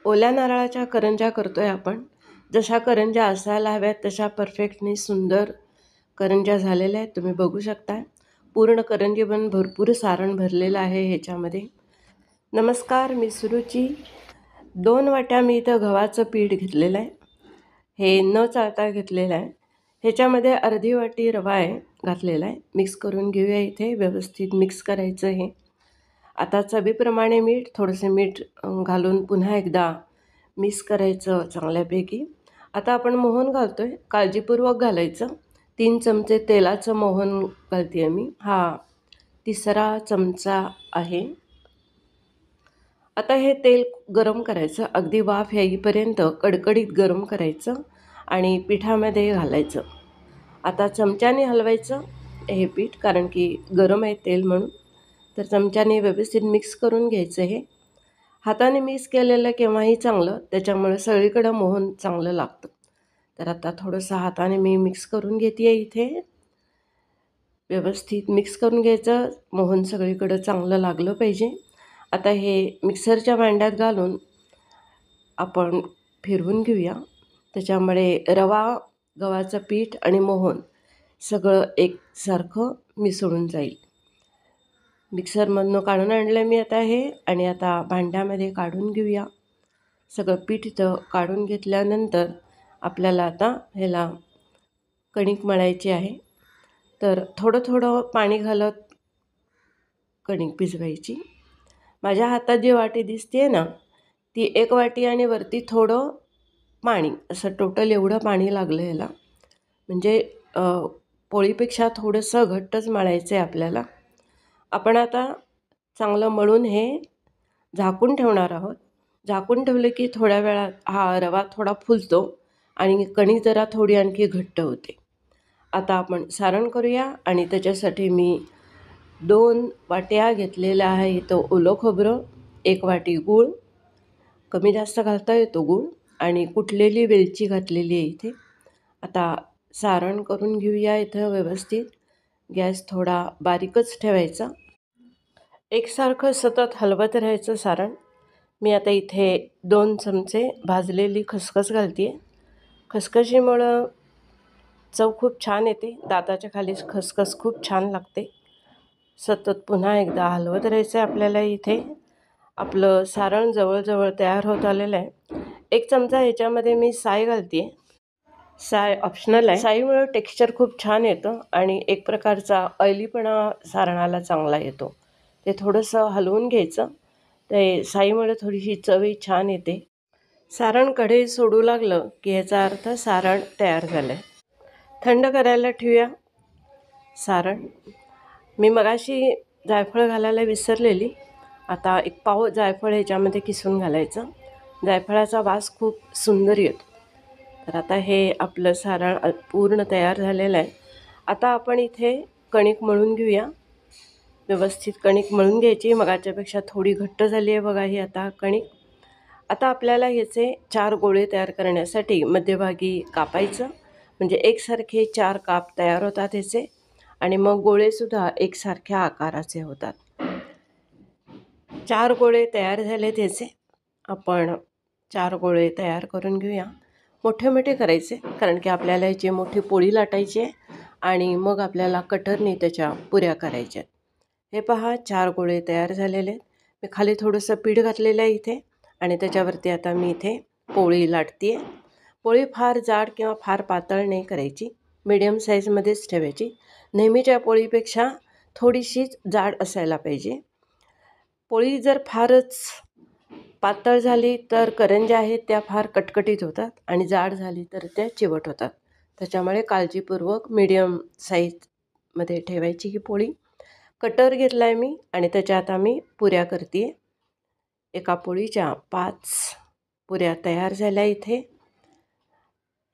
ओल्या नारळाच्या करंज्या करतोय आपण. जशा करंज्या असायला हव्यात तशा परफेक्टनी सुंदर करंज्या झालेल्या आहेत, तुम्ही बघू शकता. पूर्ण करंजी पण भरपूर सारण भरलेलं आहे ह्याच्यामध्ये. नमस्कार, मी सुरुची. 2 वाट्या मी इथं गव्हाचं पीठ घेतलेलं आहे. हे न चाळता घेतलेलं आहे. ह्याच्यामध्ये अर्धी वाटी रवा आहे घातलेला आहे. मिक्स करून घेऊया. इथे व्यवस्थित मिक्स करायचं हे. आता चवीप्रमाणे मीठ, थोडंसं मीठ घालून पुन्हा एकदा मिक्स करायचं चांगल्यापैकी. आता आपण मोहन घालतोय, काळजीपूर्वक घालायचं. 3 चमचे तेलाचं मोहन घालते मी. हा 3रा चमचा आहे. आता हे तेल गरम करायचं, अगदी वाफ येईपर्यंत कडकडीत गरम करायचं आणि पिठामध्ये घालायचं. आता चमच्याने हलवायचं हे पीठ, कारण की गरम आहे तेल म्हणून. तर चमच्याने व्यवस्थित मिक्स करून घ्यायचं. हे हाताने मिक्स केलेलं केव्हाही चांगलं, त्याच्यामुळे सगळीकडं मोहन चांगलं लागतं. तर आता थोडंसं हाताने मी मिक्स करून घेते आहे. इथे व्यवस्थित मिक्स करून घ्यायचं, मोहन सगळीकडं चांगलं लागलं पाहिजे. आता हे मिक्सरच्या भांड्यात घालून आपण फिरवून घेऊया. त्याच्यामुळे रवा, गव्हाचं पीठ आणि मोहन सगळं एकसारखं मिसळून जाईल. मिक्सरमधनं काढून आणलं मी आता हे, आणि आता भांड्यामध्ये काढून घेऊया. सगळं पीठ इथं काढून घेतल्यानंतर आपल्याला आता ह्याला कणिक मळायची आहे. तर थोडं थोडं पाणी घालत कणिक भिजवायची. माझ्या हातात जी वाटी दिसते ना, ती 1 वाटी आणि वरती थोडं पाणी, असं टोटल एवढं पाणी लागलं ह्याला. म्हणजे पोळीपेक्षा थोडंसं घट्टच मळायचं आहे आपल्याला. आपण आता चांगलं मळून हे झाकून ठेवणार आहोत. झाकून ठेवलं की थोड्या वेळात हा रवा थोडा फुलतो आणि कणिक जरा थोडी आणखी घट्ट होते. आता आपण सारण करूया, आणि त्याच्यासाठी मी 2 वाट्या घेतलेल्या आहे. इथं ओलं खोबरं, 1 वाटी गूळ, कमी जास्त घालता येतो गूळ, आणि कुटलेली वेलची घातलेली आहे इथे. आता सारण करून घेऊया इथं व्यवस्थित. गॅस थोडा बारीकच ठेवायचा. एकसारखं सतत हलवत राहायचं सारण. मी आता इथे 2 चमचे भाजलेली खसखस घालते आहे. खसखशीमुळं चव खूप छान येते. दाताच्या खाली खसखस खूप छान लागते. सतत पुन्हा एकदा हलवत राहायचं आहे आपल्याला. इथे आपलं सारण जवळजवळ तयार होत आलेलं आहे. 1 चमचा ह्याच्यामध्ये मी साय घालते आहे. साय ऑप्शनल आहे. साईमुळं टेक्स्चर खूप छान येतं आणि एक प्रकारचा ऑइलीपणा सारणाला चांगला येतो. ते थोडंसं हलवून घ्यायचं. ते साईमुळे थोडीशी चवही छान येते. सारण कढई सोडू लागलं की ह्याचा अर्थ सारण तयार झालं आहे. थंड करायला ठेवूया सारण. मी मगाशी जायफळ घालायला विसरलेली. आता 1 पाव जायफळ ह्याच्यामध्ये किसून घालायचं. जायफळाचा वास खूप सुंदर येतो. तर आता हे आपलं सारण पूर्ण तयार झालेलं आहे. आता आपण इथे कणिक मळून घेऊया. व्यवस्थित कणिक मळून घ्यायची. मगाच्यापेक्षा थोडी घट्ट झाली आहे बघा ही आता कणिक. आता आपल्याला ह्याचे 4 गोळे तयार करण्यासाठी मध्यभागी कापायचं, म्हणजे एकसारखे 4 काप तयार होतात ह्याचे, आणि मग गोळेसुद्धा एकसारख्या आकाराचे होतात. 4 गोळे तयार झाले त्याचे. आपण 4 गोळे तयार करून घेऊया. मोठे मोठे करायचे, कारण की आपल्याला याची मोठी पोळी लाटायची आहे आणि मग आपल्याला कटरने त्याच्या पुऱ्या करायच्या. हे पहा 4 गोळे तयार झालेले आहेत. मी खाली थोडंसं पीठ घातलेलं आहे इथे, आणि त्याच्यावरती आता मी इथे पोळी लाटते आहे. पोळी फार जाड किंवा फार पातळ नाही करायची, मीडियम साईजमध्येच ठेवायची. नेहमीच्या पोळीपेक्षा थोडीशीच जाड असायला पाहिजे. पोळी जर फारच पातळ झाली तर करंज्या आहेत त्या फार कटकटीत होतात, आणि जाड झाली तर त्या चिवट होतात. त्याच्यामुळे काळजीपूर्वक मीडियम साईजमध्ये ठेवायची ही पोळी. कटर घेतला आहे मी, आणि त्याच्यात मी पुऱ्या करते आहे. एका पोळीच्या 5 पुऱ्या तयार झाल्या इथे.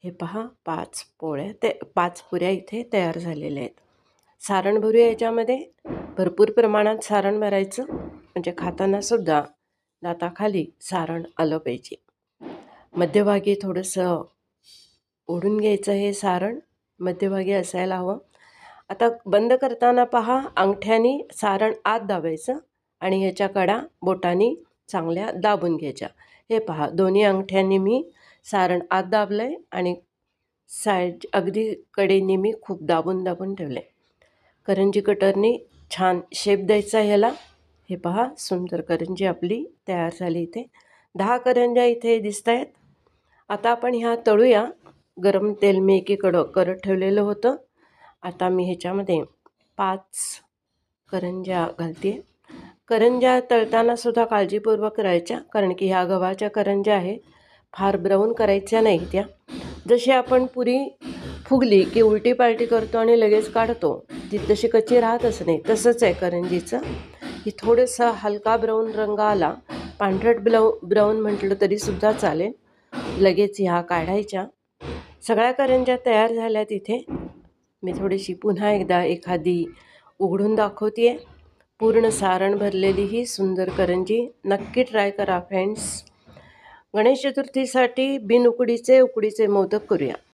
हे पहा 5 पुऱ्या इथे तयार झालेल्या आहेत. सारण भरूया याच्यामध्ये. भरपूर प्रमाणात सारण भरायचं, म्हणजे खाताना सुद्धा दाताखाली सारण आलं पाहिजे. मध्यभागी थोडंसं ओढून घ्यायचं हे सारण, मध्यभागी असायला हवं. आता बंद करताना पहा अंगठ्याने सारण आत दाबायचं, आणि ह्याच्या कडा बोटाने चांगल्या दाबून घ्यायच्या. हे पहा, दोन्ही अंगठ्यांनी मी सारण आत दाबलं आहे आणि साईड अगदी कडेने मी खूप दाबून दाबून ठेवले. करंजी कटरनी छान शेप द्यायचा ह्याला. हे पहा, सुंदर करंजी आपली तयार झाली. इथे 10 करंज्या इथे दिसत आहेत. आता आपण ह्या तळूया. गरम तेल मी एकीकडं करत ठेवलेलं होतं. आता मी ह्याच्यामध्ये 5 करंज्या घालते. करंज्या तळतानासुद्धा काळजीपूर्वक करायच्या, कारण की ह्या गव्हाच्या करंज्या आहे, फार ब्राऊन करायच्या नाही त्या. जशी आपण पुरी फुगली की उलटी पालटी करतो आणि लगेच काढतो, ती तशी कच्ची राहतच नाही, तसंच आहे करंजीचं. ही थोडंसं हलका ब्राऊन रंग आला, पांढरट ब्राऊन म्हटलं तरीसुद्धा चालेल, लगेच ह्या काढायच्या. सगळ्या करंज्या तयार झाल्यात. इथे मी थोडीशी पुन्हा एकदा एखादी उघडून दाखवते आहे. पूर्ण सारण भरलेली ही सुंदर करंजी नक्की ट्राय करा फ्रेंड्स. गणेश चतुर्थीसाठी बिन उकडीचे मोदक करूया.